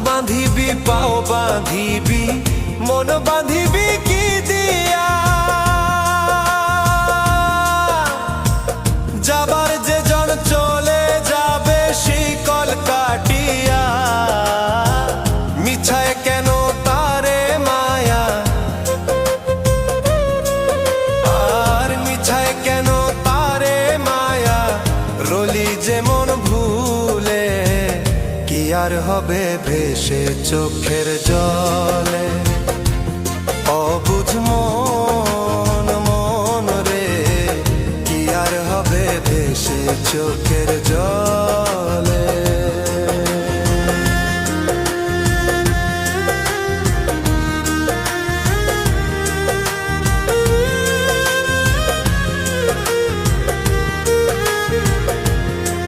বাঁধিবি পাও বাঁধিবি মন বাঁধিবি কি দিয়া? যাবার যে জন চলে যাবে শিকল কাটিয়া, মিছায় কেন তারে মায়া, আর মিছায় কেন তারে মায়া, রলি যেমন ভুলে কি আর হবে ভেসে চোখের জলে। অবুঝ মন মন রে কি আর হবে ভেসে চোখ